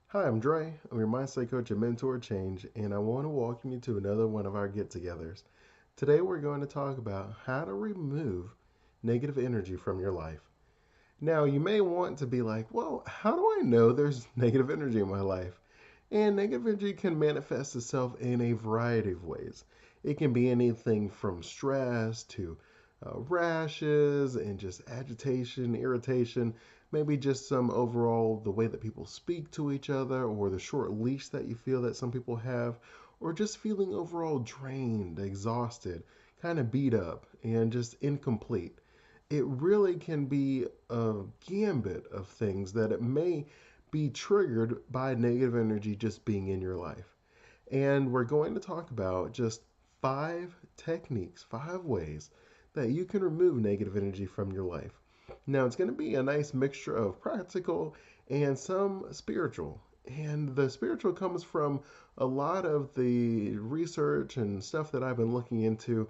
Hi, I'm Dre. I'm your mindset coach and mentor of change, and I want to welcome you to another one of our get togethers. Today, we're going to talk about how to remove negative energy from your life. Now, you may want to be like, well, how do I know there's negative energy in my life? And negative energy can manifest itself in a variety of ways. It can be anything from stress to rashes and just agitation, irritation, maybe just some overall the way that people speak to each other or the short leash that you feel that some people have, or just feeling overall drained, exhausted, kind of beat up, and just incomplete. It really can be a gambit of things that it may be triggered by negative energy just being in your life. And we're going to talk about just 5 techniques, 5 ways that you can remove negative energy from your life. Now, it's going to be a nice mixture of practical and some spiritual. And the spiritual comes from a lot of the research and stuff that I've been looking into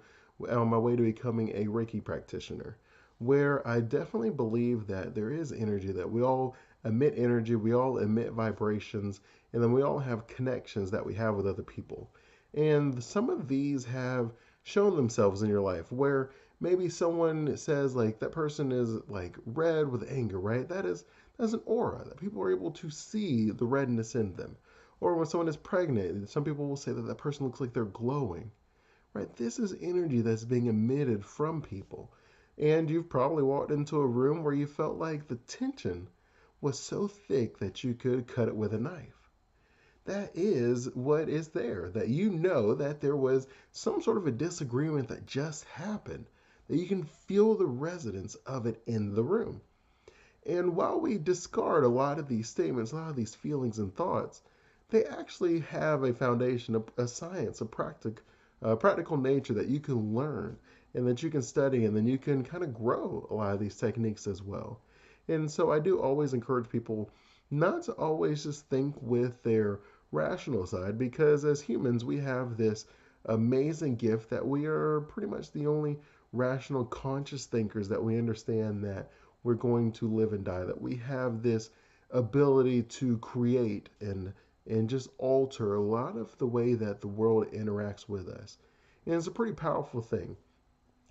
on my way to becoming a Reiki practitioner, where I definitely believe that there is energy, that we all emit energy, we all emit vibrations, and then we all have connections that we have with other people. And some of these have shown themselves in your life where maybe someone says like that person is like red with anger, right? That's an aura that people are able to see the redness in them. Or when someone is pregnant, some people will say that that person looks like they're glowing, right? This is energy that's being emitted from people. And you've probably walked into a room where you felt like the tension was so thick that you could cut it with a knife. That is what is there, that you know that there was some sort of a disagreement that just happened, that you can feel the resonance of it in the room. And while we discard a lot of these statements, a lot of these feelings and thoughts, they actually have a foundation, a science, a practical nature that you can learn and that you can study, and then you can kind of grow a lot of these techniques as well. And so I do always encourage people not to always just think with their rational side, because as humans, we have this amazing gift that we are pretty much the only rational, conscious thinkers, that we understand that we're going to live and die, that we have this ability to create and just alter a lot of the way that the world interacts with us. And it's a pretty powerful thing.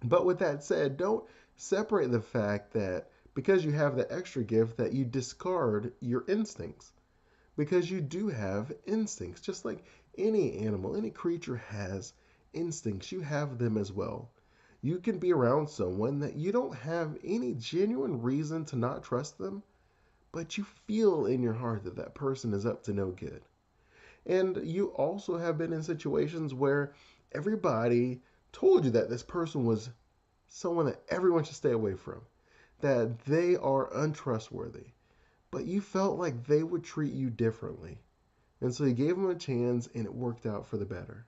But with that said, don't separate the fact that because you have the extra gift that you discard your instincts, because you do have instincts just like any animal, any creature has instincts. You have them as well. You can be around someone that you don't have any genuine reason to not trust them, but you feel in your heart that that person is up to no good. And you also have been in situations where everybody told you that this person was someone that everyone should stay away from, that they are untrustworthy, but you felt like they would treat you differently. And so you gave them a chance and it worked out for the better.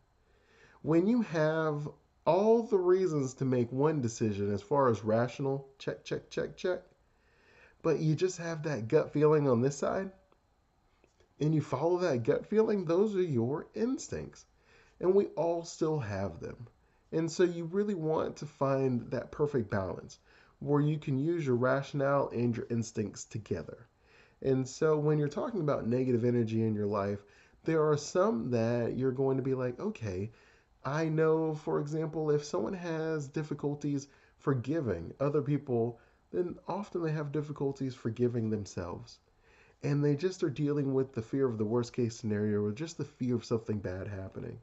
When you have all the reasons to make one decision as far as rational, check, check, check, check, but you just have that gut feeling on this side, and you follow that gut feeling, those are your instincts. And we all still have them. And so you really want to find that perfect balance where you can use your rationale and your instincts together. And so when you're talking about negative energy in your life, there are some that you're going to be like, okay, I know, for example, if someone has difficulties forgiving other people, then often they have difficulties forgiving themselves. And they just are dealing with the fear of the worst case scenario or just the fear of something bad happening.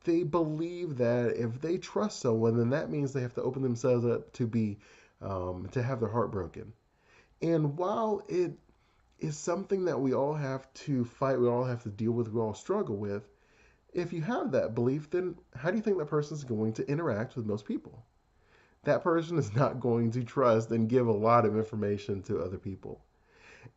They believe that if they trust someone, then that means they have to open themselves up to be to have their heart broken. And while it is something that we all have to fight, we all have to deal with, we all struggle with, if you have that belief, then how do you think that person is going to interact with most people? That person is not going to trust and give a lot of information to other people.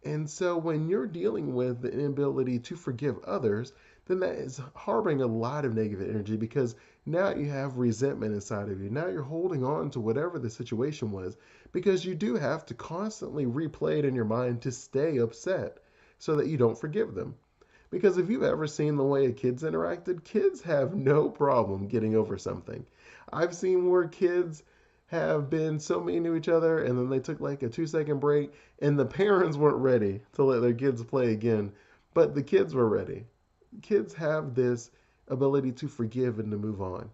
And so when you're dealing with the inability to forgive others, then that is harboring a lot of negative energy, because now you have resentment inside of you. Now you're holding on to whatever the situation was, because you do have to constantly replay it in your mind to stay upset so that you don't forgive them. Because if you've ever seen the way kids interacted, kids have no problem getting over something. I've seen where kids have been so mean to each other and then they took like a 2 second break and the parents weren't ready to let their kids play again. But the kids were ready. Kids have this ability to forgive and to move on.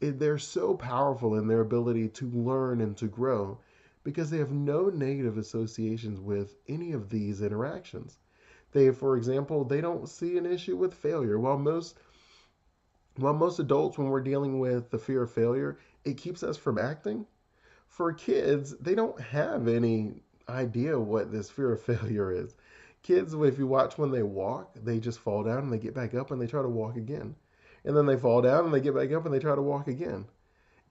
They're so powerful in their ability to learn and to grow because they have no negative associations with any of these interactions. They, for example, they don't see an issue with failure. While most adults, when we're dealing with the fear of failure, it keeps us from acting. For kids, they don't have any idea what this fear of failure is. Kids, if you watch when they walk, they just fall down and they get back up and they try to walk again. And then they fall down and they get back up and they try to walk again.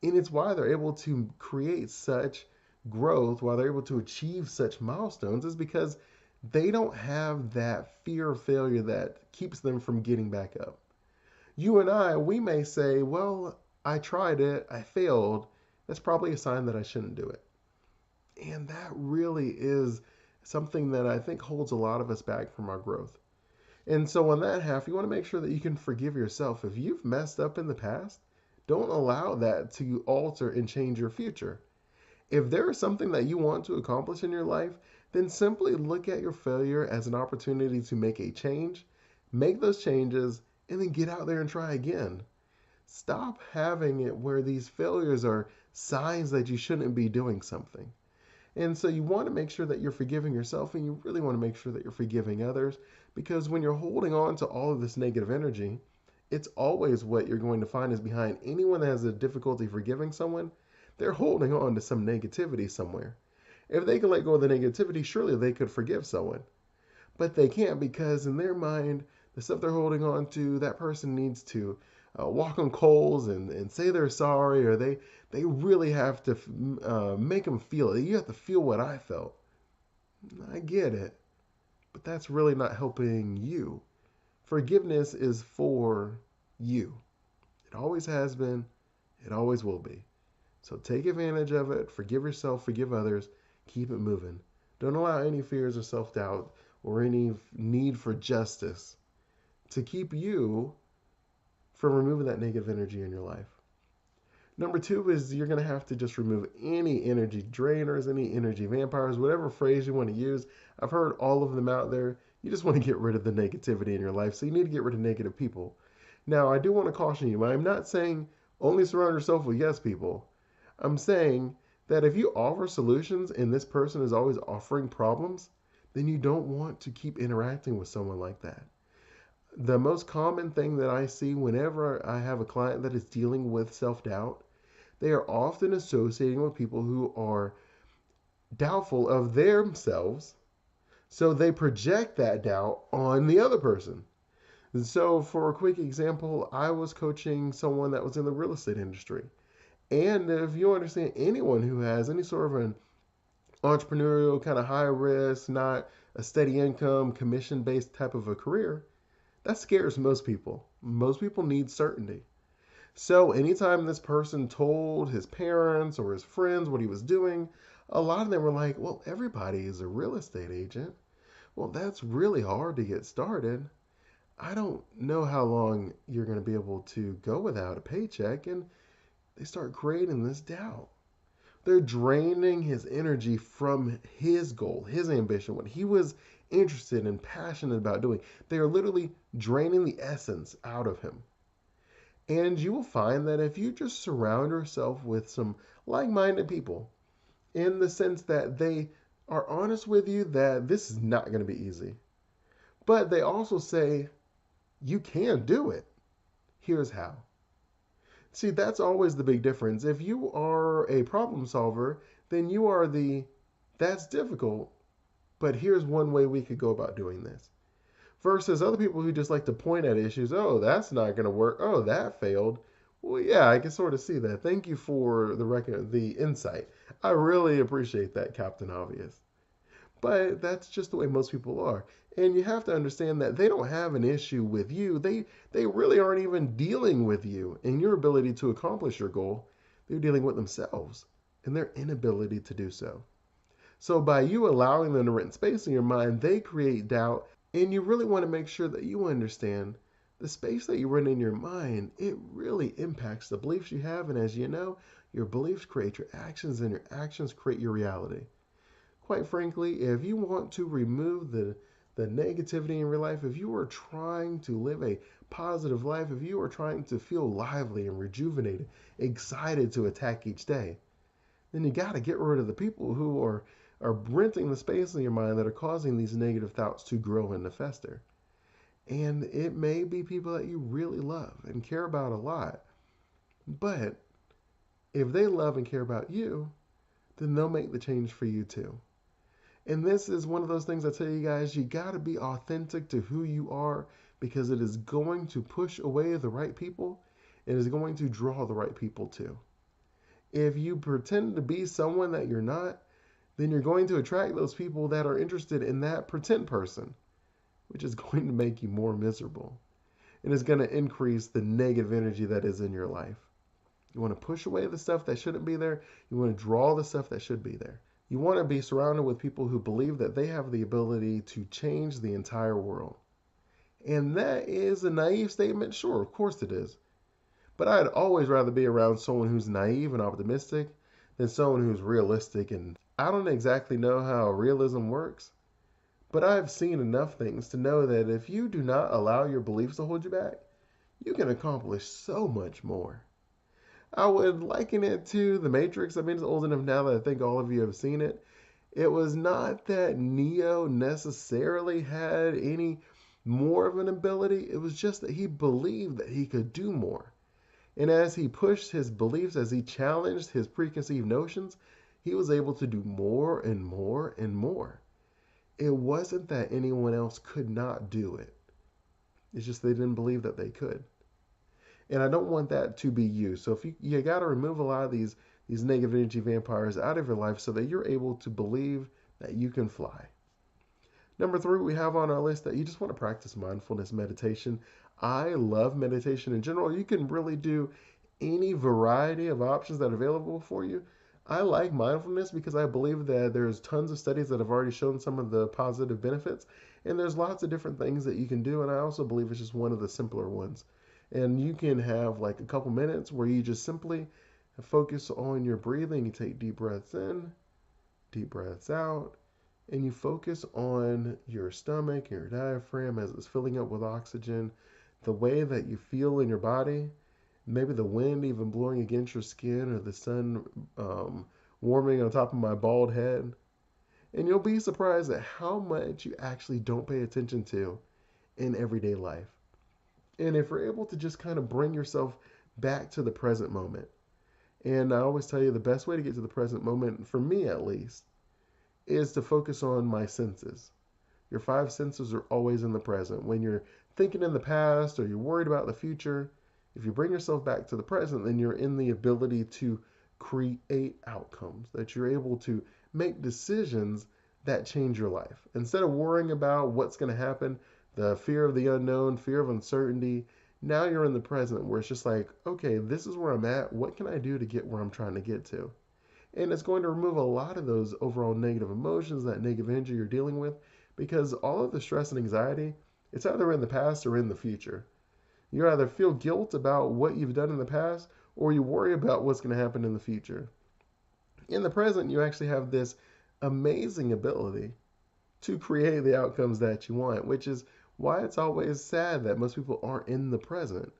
And it's why they're able to create such growth, why they're able to achieve such milestones, is because they don't have that fear of failure that keeps them from getting back up. You and I, we may say, well, I tried it, I failed. That's probably a sign that I shouldn't do it. And that really is something that I think holds a lot of us back from our growth. And so, on that half, you want to make sure that you can forgive yourself. If you've messed up in the past, don't allow that to alter and change your future. If there is something that you want to accomplish in your life, then simply look at your failure as an opportunity to make a change, make those changes, and then get out there and try again. Stop having it where these failures are signs that you shouldn't be doing something. And so you want to make sure that you're forgiving yourself, and you really want to make sure that you're forgiving others, because when you're holding on to all of this negative energy, it's always what you're going to find is behind anyone that has a difficulty forgiving someone, they're holding on to some negativity somewhere. If they could let go of the negativity, surely they could forgive someone. But they can't because in their mind, the stuff they're holding on to, that person needs to walk on coals and say they're sorry, or they really have to make them feel it. You have to feel what I felt. I get it, but that's really not helping you. Forgiveness is for you. It always has been, it always will be. So take advantage of it, forgive yourself, forgive others, keep it moving. Don't allow any fears or self doubt or any need for justice to keep you from removing that negative energy in your life. Number two is you're going to have to just remove any energy drainers, any energy vampires, whatever phrase you want to use. I've heard all of them out there. You just want to get rid of the negativity in your life. So you need to get rid of negative people. Now, I do want to caution you. I'm not saying only surround yourself with yes people. I'm saying that if you offer solutions and this person is always offering problems, then you don't want to keep interacting with someone like that. The most common thing that I see whenever I have a client that is dealing with self doubt, they are often associating with people who are doubtful of themselves, so they project that doubt on the other person. So, for a quick example, I was coaching someone that was in the real estate industry. And if you understand anyone who has any sort of an entrepreneurial, kind of high risk, not a steady income, commission based type of a career, that scares most people. Most people need certainty. So anytime this person told his parents or his friends what he was doing, a lot of them were like, well, everybody is a real estate agent. Well, that's really hard to get started. I don't know how long you're going to be able to go without a paycheck. And they start creating this doubt. They're draining his energy from his goal, his ambition, what he was interested and passionate about doing. They are literally draining the essence out of him. And you will find that if you just surround yourself with some like minded people, in the sense that they are honest with you that this is not going to be easy, but they also say, you can do it. Here's how. See, that's always the big difference. If you are a problem solver, then you are that's difficult, but here's one way we could go about doing this. Versus other people who just like to point at issues. Oh, that's not going to work. Oh, that failed. Well, yeah, I can sort of see that. Thank you for the insight. I really appreciate that, Captain Obvious. But that's just the way most people are. And you have to understand that they don't have an issue with you. They really aren't even dealing with you and your ability to accomplish your goal. They're dealing with themselves and their inability to do so. So by you allowing them to rent space in your mind, they create doubt. And you really want to make sure that you understand the space that you rent in your mind, it really impacts the beliefs you have. And as you know, your beliefs create your actions and your actions create your reality. Quite frankly, if you want to remove the negativity in your life, if you are trying to live a positive life, if you are trying to feel lively and rejuvenated, excited to attack each day, then you got to get rid of the people who are renting the space in your mind that are causing these negative thoughts to grow and to fester. And it may be people that you really love and care about a lot, but if they love and care about you, then they'll make the change for you too. And this is one of those things I tell you guys, you got to be authentic to who you are, because it is going to push away the right people. It is going to draw the right people too. If you pretend to be someone that you're not, then you're going to attract those people that are interested in that pretend person, which is going to make you more miserable. And it's going to increase the negative energy that is in your life. You want to push away the stuff that shouldn't be there. You want to draw the stuff that should be there. You want to be surrounded with people who believe that they have the ability to change the entire world. And that is a naive statement. Sure, of course it is. But I'd always rather be around someone who's naive and optimistic than someone who's realistic. And I don't exactly know how realism works, but I've seen enough things to know that if you do not allow your beliefs to hold you back, you can accomplish so much more. I would liken it to The Matrix. I mean, it's old enough now that I think all of you have seen it. It was not that Neo necessarily had any more of an ability. It was just that he believed that he could do more. And as he pushed his beliefs, as he challenged his preconceived notions, he was able to do more and more and more. It wasn't that anyone else could not do it. It's just they didn't believe that they could. And I don't want that to be you. So if you got to remove a lot of these negative energy vampires out of your life so that you're able to believe that you can fly. Number 3, we have on our list that you just want to practice mindfulness meditation. I love meditation in general. You can really do any variety of options that are available for you. I like mindfulness because I believe that there's tons of studies that have already shown some of the positive benefits, and there's lots of different things that you can do, and I also believe it's just one of the simpler ones. And you can have like a couple minutes where you just simply focus on your breathing. You take deep breaths in, deep breaths out, and you focus on your stomach and your diaphragm as it's filling up with oxygen, the way that you feel in your body, maybe the wind even blowing against your skin or the sun warming on top of my bald head. And you'll be surprised at how much you actually don't pay attention to in everyday life. And if you're able to just kind of bring yourself back to the present moment, and I always tell you the best way to get to the present moment, for me at least, is to focus on my senses. Your 5 senses are always in the present. When you're thinking in the past or you're worried about the future, if you bring yourself back to the present, then you're in the ability to create outcomes, that you're able to make decisions that change your life. Instead of worrying about what's going to happen, the fear of the unknown, fear of uncertainty, now you're in the present where it's just like, okay, this is where I'm at. What can I do to get where I'm trying to get to? And it's going to remove a lot of those overall negative emotions, that negative energy you're dealing with, because all of the stress and anxiety, it's either in the past or in the future. You either feel guilt about what you've done in the past, or you worry about what's going to happen in the future. In the present, you actually have this amazing ability to create the outcomes that you want, which is why it's always sad that most people aren't in the present.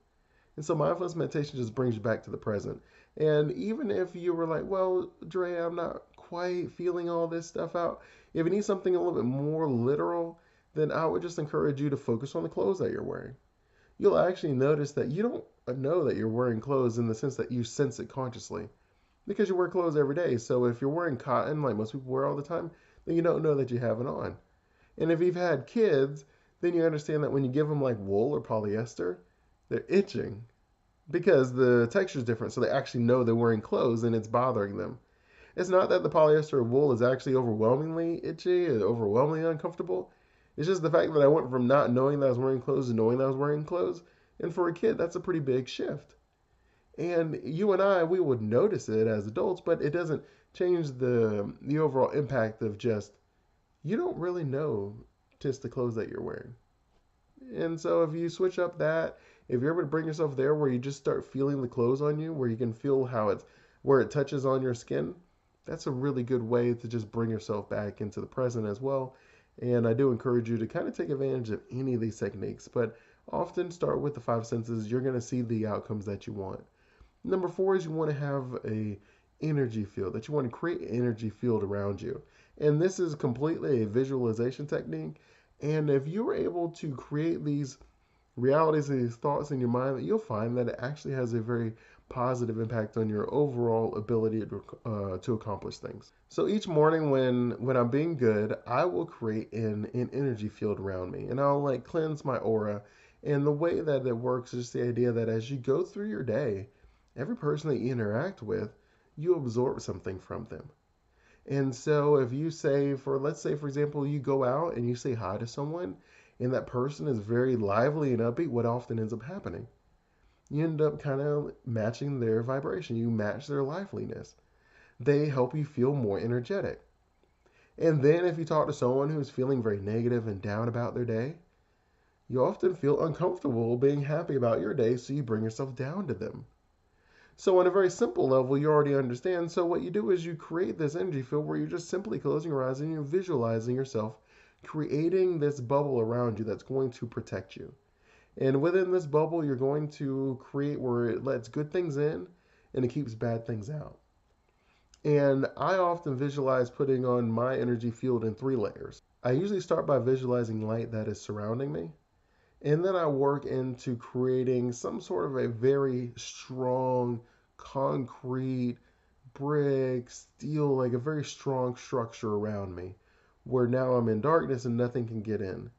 And so mindfulness meditation just brings you back to the present. And even if you were like, well, Dre, I'm not quite feeling all this stuff out, if you need something a little bit more literal, then I would just encourage you to focus on the clothes that you're wearing. You'll actually notice that you don't know that you're wearing clothes in the sense that you sense it consciously, because you wear clothes every day. So if you're wearing cotton like most people wear all the time, then you don't know that you have it on. And if you've had kids, then you understand that when you give them like wool or polyester, they're itching because the texture is different. So they actually know they're wearing clothes and it's bothering them. It's not that the polyester or wool is actually overwhelmingly itchy and overwhelmingly uncomfortable. It's just the fact that I went from not knowing that I was wearing clothes to knowing that I was wearing clothes. And for a kid, that's a pretty big shift. And you and I, we would notice it as adults, but it doesn't change the overall impact of just, you don't really know just the clothes that you're wearing. And so if you switch up that, if you're able to bring yourself there where you just start feeling the clothes on you, where you can feel how it's, where it touches on your skin, that's a really good way to just bring yourself back into the present as well. And I do encourage you to kind of take advantage of any of these techniques, but often start with the five senses. You're going to see the outcomes that you want. Number four is you want to have a energy field, that you want to create an energy field around you. And this is completely a visualization technique. And if you're able to create these realities and these thoughts in your mind, you'll find that it actually has a very positive impact on your overall ability to accomplish things. So each morning when I'm being good, I will create an energy field around me, and I'll like cleanse my aura. And the way that it works is just the idea that as you go through your day, every person that you interact with, you absorb something from them. And so if you say, for let's say, for example, you go out and you say hi to someone, and that person is very lively and upbeat, what often ends up happening? You end up kind of matching their vibration. You match their liveliness. They help you feel more energetic. And then if you talk to someone who's feeling very negative and down about their day, you often feel uncomfortable being happy about your day, so you bring yourself down to them. So, on a very simple level, you already understand. So, what you do is you create this energy field where you're just simply closing your eyes and you're visualizing yourself creating this bubble around you that's going to protect you. And within this bubble, you're going to create where it lets good things in and it keeps bad things out. And I often visualize putting on my energy field in three layers. I usually start by visualizing light that is surrounding me. And then I work into creating some sort of a very strong, concrete, brick, steel, like a very strong structure around me, where now I'm in darkness and nothing can get in.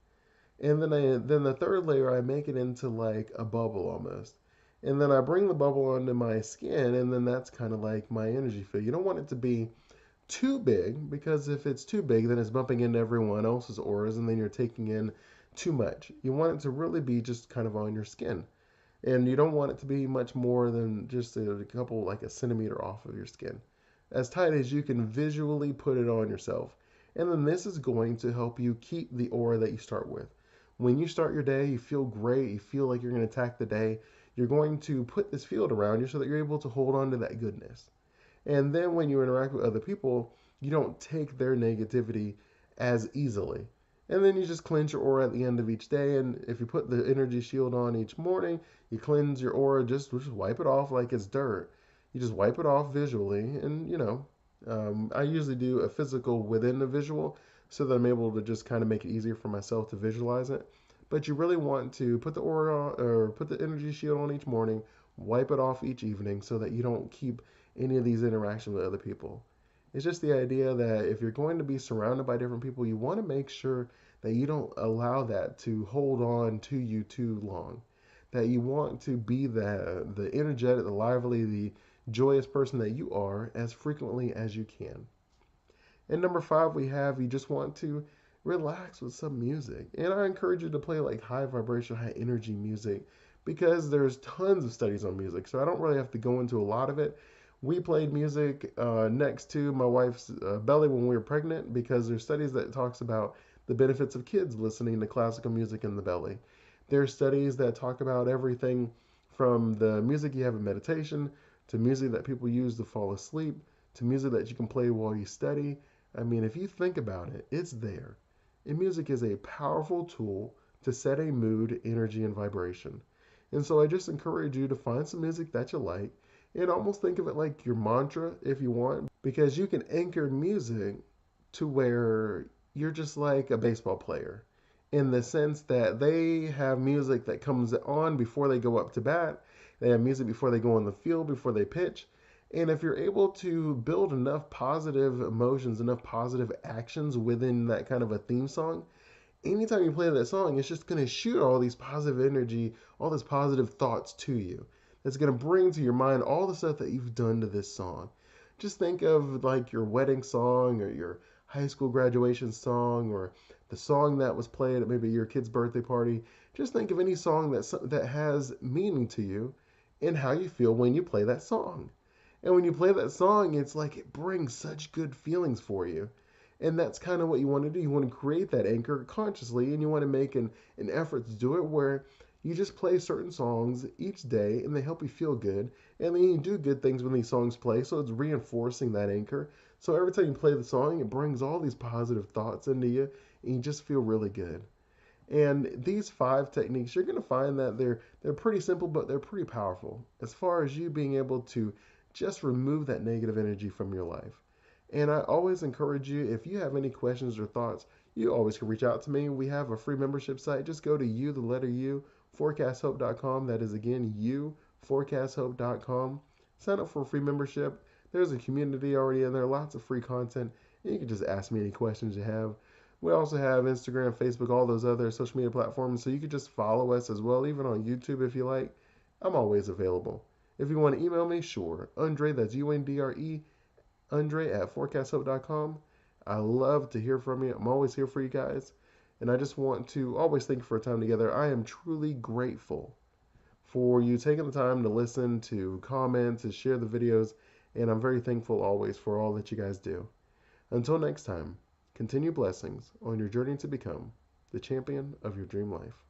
And then the third layer I make it into like a bubble almost. And then I bring the bubble onto my skin, and then that's kind of like my energy field. You don't want it to be too big, because if it's too big, then it's bumping into everyone else's auras, and then you're taking in too much. You want it to really be just kind of on your skin. And you don't want it to be much more than just a couple, like a centimeter off of your skin. As tight as you can visually put it on yourself. And then this is going to help you keep the aura that you start with. When you start your day, you feel great, you feel like you're going to attack the day. You're going to put this field around you so that you're able to hold on to that goodness. And then when you interact with other people, you don't take their negativity as easily. And then you just cleanse your aura at the end of each day. And if you put the energy shield on each morning, you cleanse your aura, just wipe it off like it's dirt. You just wipe it off visually. And, I usually do a physical within the visual so that I'm able to just kind of make it easier for myself to visualize it. But you really want to put the aura on, or put the energy shield on each morning, wipe it off each evening so that you don't keep any of these interactions with other people. It's just the idea that if you're going to be surrounded by different people, you want to make sure that you don't allow that to hold on to you too long. That you want to be the energetic, the lively, the joyous person that you are as frequently as you can. And number five, we have you just want to relax with some music. And I encourage you to play like high vibration, high energy music because there's tons of studies on music. So I don't really have to go into a lot of it. We played music next to my wife's belly when we were pregnant because there's studies that talks about the benefits of kids listening to classical music in the belly. There's studies that talk about everything from the music you have in meditation to music that people use to fall asleep to music that you can play while you study. I mean, if you think about it, it's there. And music is a powerful tool to set a mood, energy, and vibration. And so I just encourage you to find some music that you like and almost think of it like your mantra if you want, because you can anchor music to where you're just like a baseball player in the sense that they have music that comes on before they go up to bat. They have music before they go on the field, before they pitch. And if you're able to build enough positive emotions, enough positive actions within that kind of a theme song, anytime you play that song, it's just going to shoot all these positive energy, all these positive thoughts to you. That's going to bring to your mind all the stuff that you've done to this song. Just think of like your wedding song or your high school graduation song or the song that was played at maybe your kid's birthday party. Just think of any song that has meaning to you and how you feel when you play that song. And when you play that song, it's like it brings such good feelings for you. And that's kind of what you want to do. You want to create that anchor consciously, and you want to make an effort to do it where you just play certain songs each day and they help you feel good. And then you do good things when these songs play. So it's reinforcing that anchor. So every time you play the song, it brings all these positive thoughts into you. and you just feel really good. And these 5 techniques, you're going to find that they're pretty simple, but they're pretty powerful as far as you being able to just remove that negative energy from your life. And I always encourage you, if you have any questions or thoughts, you always can reach out to me. We have a free membership site. Just go to the letter U, forecasthope.com. That is again U, forecasthope.com. Sign up for a free membership. There's a community already in there, lots of free content. And you can just ask me any questions you have. We also have Instagram, Facebook, all those other social media platforms. So you could just follow us as well, even on YouTube if you like. I'm always available. If you want to email me, sure. Andre, that's UNDRE, Andre at forecasthope.com. I love to hear from you. I'm always here for you guys. And I just want to always thank you for our time together. I am truly grateful for you taking the time to listen, to comment, to share the videos. And I'm very thankful always for all that you guys do. Until next time, continue blessings on your journey to become the champion of your dream life.